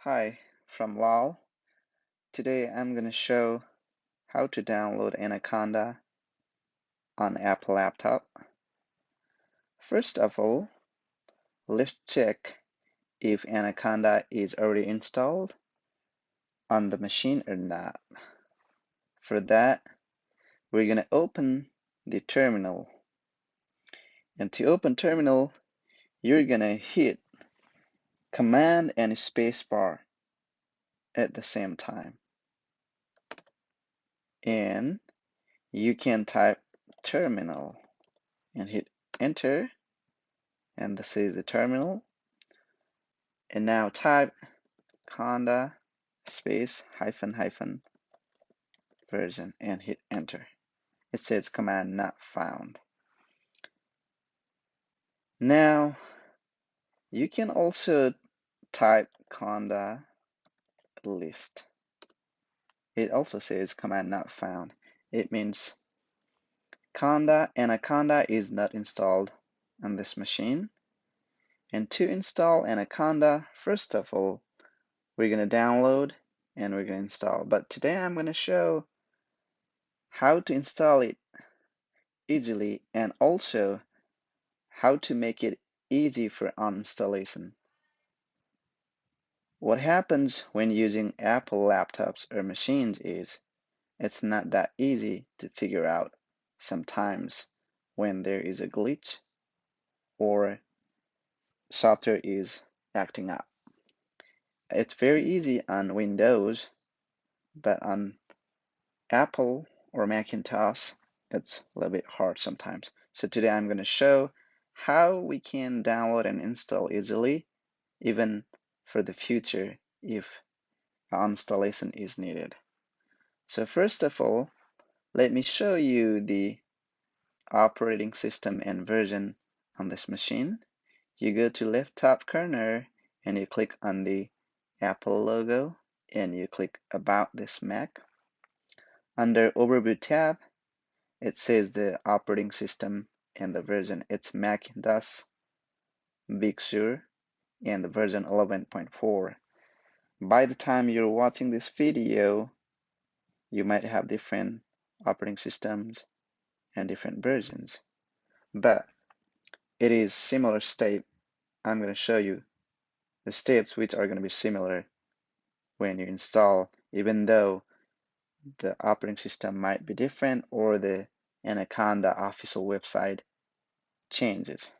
Hi, from Lal. Today I'm going to show how to download Anaconda on Apple laptop. First of all, let's check if Anaconda is already installed on the machine or not. For that, we're going to open the terminal. And to open terminal, you're going to hit Command and Spacebar at the same time. And you can type terminal and hit enter, and this is the terminal. And now type conda space hyphen hyphen version and hit enter. It says command not found. Now you can also type conda list. It also says command not found. It means conda Anaconda is not installed on this machine. And to install Anaconda, first of all, we're going to download and we're going to install. But today I'm going to show how to install it easily and also how to make it easy for uninstallation. What happens when using Apple laptops or machines is it's not that easy to figure out sometimes when there is a glitch or software is acting up. It's very easy on Windows, but on Apple or Macintosh, it's a little bit hard sometimes. So today I'm going to show how we can download and install easily, even for the future if installation is needed. So first of all, let me show you the operating system and version on this machine. You go to left top corner and you click on the Apple logo and you click About this Mac. Under Overview tab, it says the operating system and the version. It's Macintosh Big Sur and the version 11.4. By the time you're watching this video, you might have different operating systems and different versions, but it is similar step. I'm going to show you the steps which are going to be similar when you install, even though the operating system might be different or the Anaconda official website changes.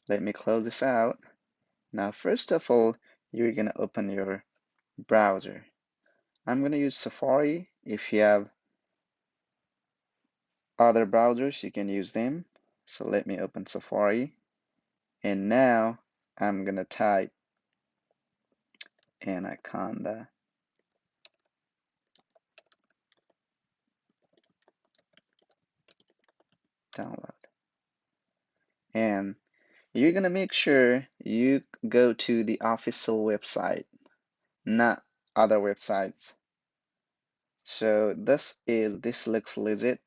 Let me close this out. Now, first of all, you're going to open your browser. I'm going to use Safari. If you have other browsers, you can use them. So let me open Safari. And now I'm going to type Anaconda. Download. And you're going to make sure you go to the official website, not other websites. So this looks legit.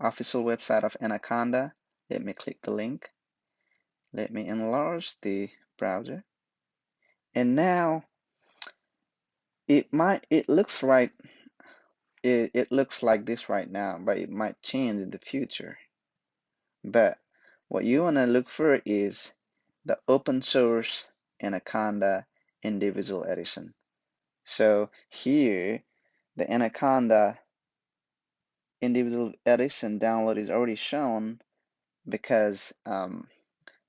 Official website of Anaconda. Let me click the link. Let me enlarge the browser. And now it looks right. It looks like this right now, but it might change in the future. But what you want to look for is the open source Anaconda individual edition. So here, the Anaconda individual edition download is already shown because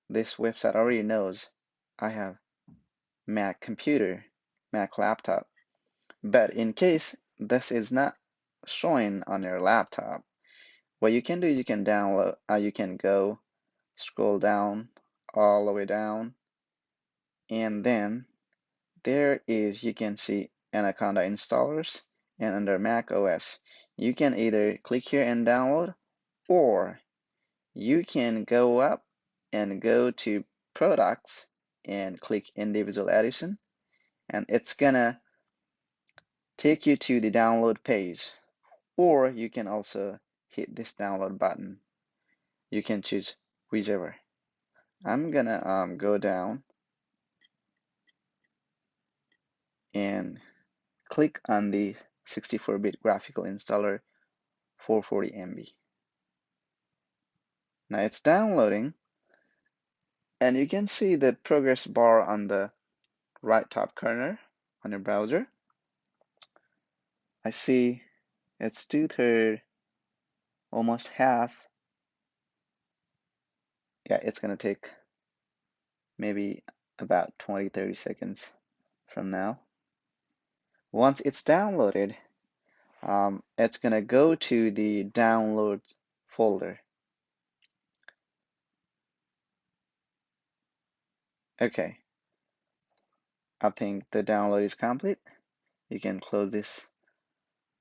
this website already knows I have Mac computer, Mac laptop. But in case this is not showing on your laptop, what you can do, you can download, you can go scroll down all the way down, and then there is, you can see Anaconda installers, and under Mac OS, you can either click here and download, or you can go up and go to products and click individual edition, and it's gonna take you to the download page. Or you can also hit this download button. You can choose whichever. I'm gonna go down and click on the 64-bit graphical installer 440 MB. Now it's downloading, and you can see the progress bar on the right top corner on your browser. I see it's 2/3, almost half. Yeah, it's gonna take maybe about 20-30 seconds from now. Once it's downloaded, it's gonna go to the downloads folder. Okay, I think the download is complete. You can close this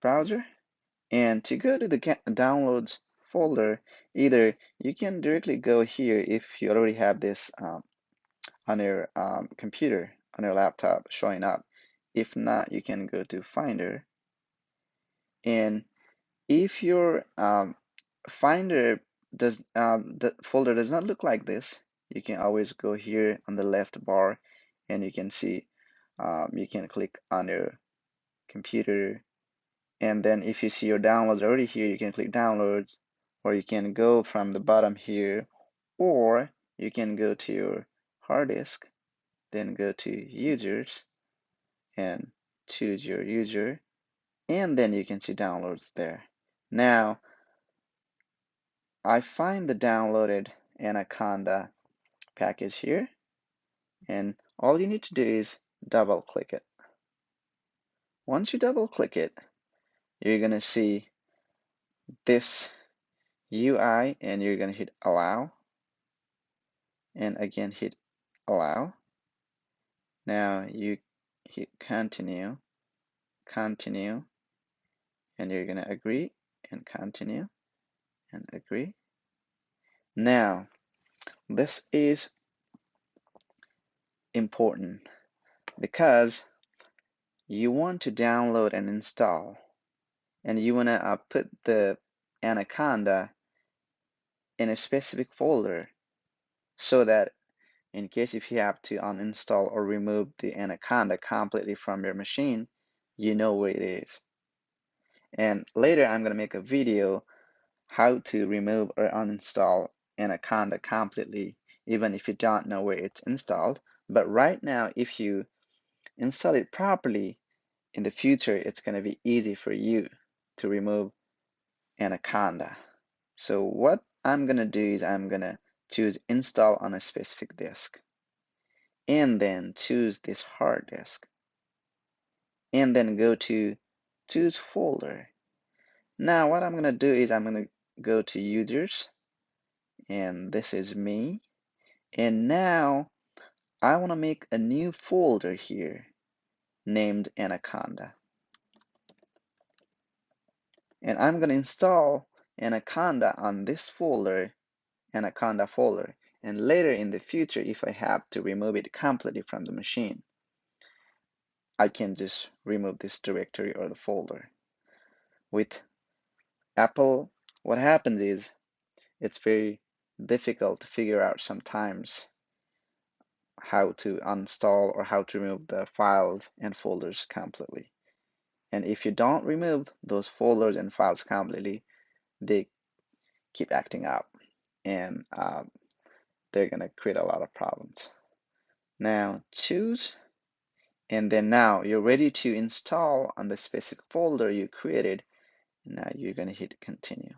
browser, and to go to the downloads folder, either you can directly go here if you already have this on your computer, on your laptop showing up. If not, you can go to Finder, and if your Finder the folder does not look like this, you can always go here on the left bar, and you can see you can click on your computer, and then if you see your downloads already here, you can click downloads, or you can go from the bottom here, or you can go to your hard disk, then go to users and choose your user, and then you can see downloads there. Now I find the downloaded Anaconda package here, and all you need to do is double click it. Once you double click it, you're gonna see this UI, and you're gonna hit allow, and again hit allow. Now you hit continue, continue, and you're gonna agree and continue and agree. Now this is important because you want to download and install, and you want to put the Anaconda in a specific folder, so that in case if you have to uninstall or remove the Anaconda completely from your machine, you know where it is. And later I'm going to make a video how to remove or uninstall Anaconda completely, even if you don't know where it's installed. But right now, if you install it properly, in the future it's going to be easy for you to remove Anaconda. So what I'm going to do is I'm going to choose install on a specific disk, and then choose this hard disk, and then go to choose folder. Now what I'm going to do is I'm going to go to users, and this is me, and now I want to make a new folder here named Anaconda, and I'm going to install Anaconda on this folder, Anaconda folder, and later in the future, if I have to remove it completely from the machine, I can just remove this directory or the folder. With Apple, what happens is it's very difficult to figure out sometimes how to uninstall or how to remove the files and folders completely. And if you don't remove those folders and files completely, they keep acting up, and they're gonna create a lot of problems. Now choose, and then now you're ready to install on the specific folder you created. Now you're gonna hit continue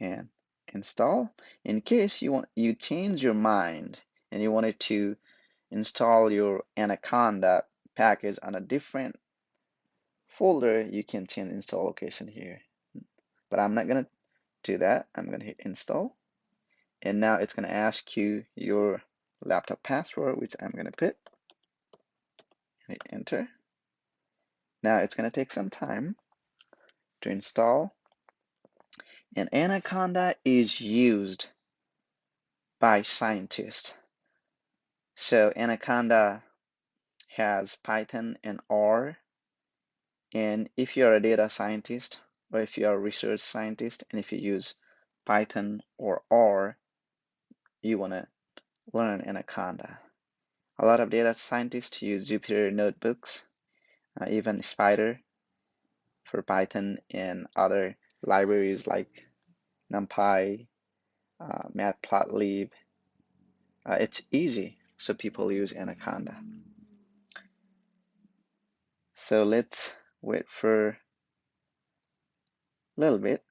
and install. In case you change your mind and you wanted to install your Anaconda package on a different folder, you can change install location here. But I'm not gonna do that. I'm gonna hit install, and now it's gonna ask you your laptop password, which I'm gonna put. Hit enter. Now it's gonna take some time to install, and Anaconda is used by scientists. So Anaconda has Python and R, and if you're a data scientist, or if you're a research scientist, and if you use Python or R, you want to learn Anaconda. A lot of data scientists use Jupyter notebooks, even Spider for Python and other libraries like NumPy, Matplotlib. It's easy, so people use Anaconda. So let's wait for a little bit,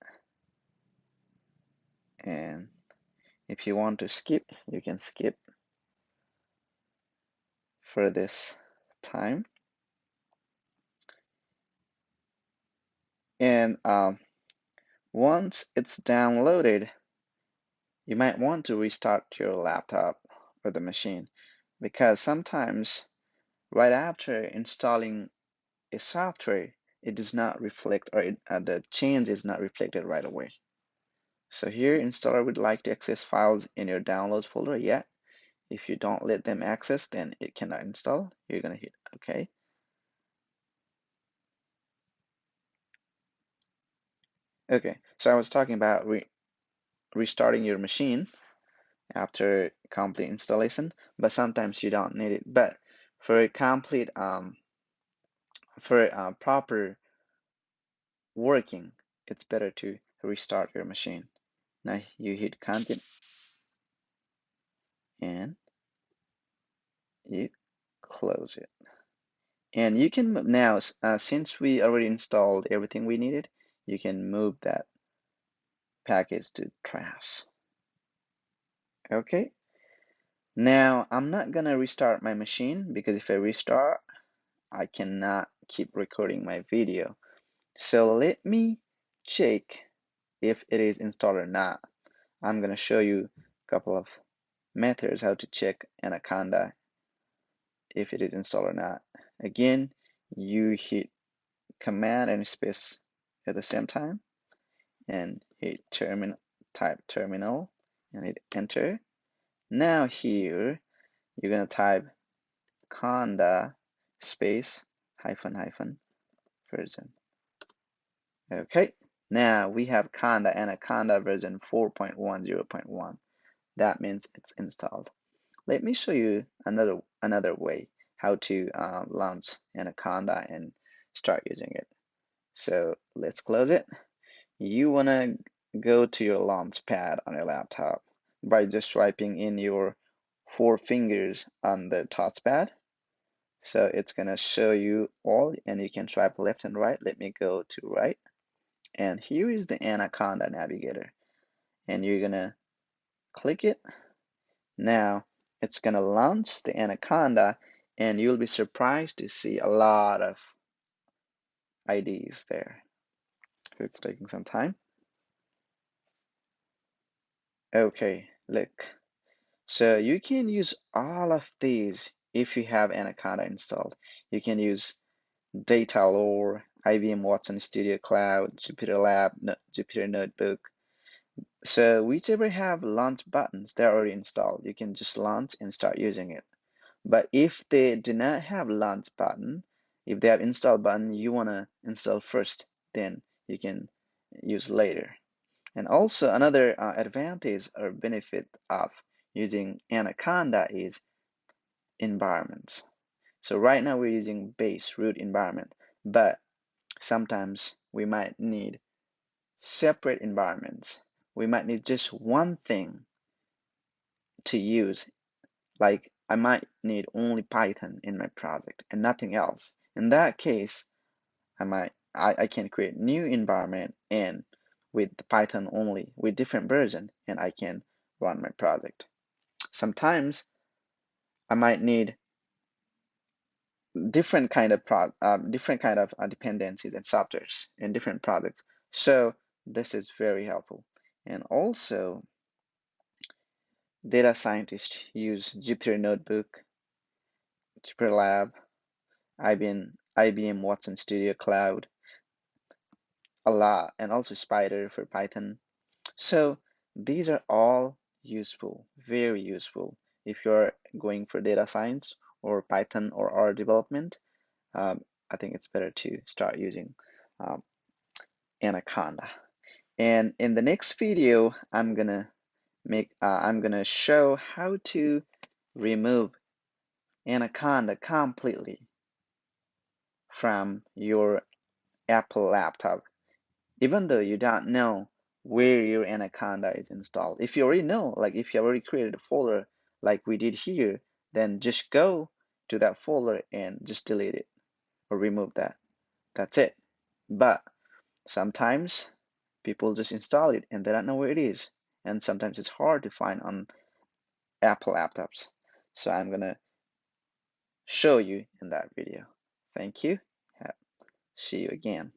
and if you want to skip, you can skip for this time. And once it's downloaded, you might want to restart your laptop or the machine, because sometimes right after installing a software, it does not reflect, or the change is not reflected right away. So here, installer would like to access files in your downloads folder. Yeah, if you don't let them access, then it cannot install. You're gonna hit OK. Okay, so I was talking about restarting your machine after complete installation, but sometimes you don't need it. But for a complete proper working, it's better to restart your machine. Now you hit continue and you close it. And you can now, since we already installed everything we needed, you can move that package to trash. Okay. Now I'm not gonna restart my machine, because if I restart, I cannot keep recording my video. So let me check if it is installed or not. I'm gonna show you a couple of methods how to check Anaconda if it is installed or not. Again, you hit Command and space at the same time and hit terminal, type terminal and hit enter. Now here you're gonna type conda space hyphen hyphen version. Okay, now we have conda Anaconda version 4.10.1. That means it's installed. Let me show you another way how to launch Anaconda and start using it. So let's close it. You wanna go to your launch pad on your laptop by just swiping in your 4 fingers on the touchpad. So it's gonna show you all, and you can swipe left and right. Let me go to right. And here is the Anaconda navigator. And you're gonna click it. Now it's gonna launch the Anaconda, and you'll be surprised to see a lot of IDs there. It's taking some time. Okay, look. So you can use all of these if you have Anaconda installed. You can use Data Lore, IBM Watson Studio Cloud, Jupyter Lab, Jupyter Notebook. So whichever have launch buttons, they're already installed. You can just launch and start using it. But if they do not have launch button, if they have install button, you want to install first, then you can use later. And also another advantage or benefit of using Anaconda is environments. So right now we're using base root environment, but sometimes we might need separate environments. We might need just one thing to use. Like I might need only Python in my project and nothing else. In that case, I can create new environment and with Python only with different version, and I can run my project. Sometimes I might need different kind of dependencies and softwares in different projects. So this is very helpful. And also, data scientists use Jupyter Notebook, Jupyter Lab, IBM Watson Studio Cloud a lot, and also Spider for Python. So these are all useful, very useful if you're going for data science or Python or R development. I think it's better to start using um, Anaconda. And in the next video, I'm gonna show how to remove Anaconda completely from your Apple laptop, even though you don't know where your Anaconda is installed. If you already know, like if you already created a folder like we did here, then just go to that folder and just delete it or remove that. That's it. But sometimes people just install it and they don't know where it is. And sometimes it's hard to find on Apple laptops. So I'm gonna show you in that video. Thank you. See you again.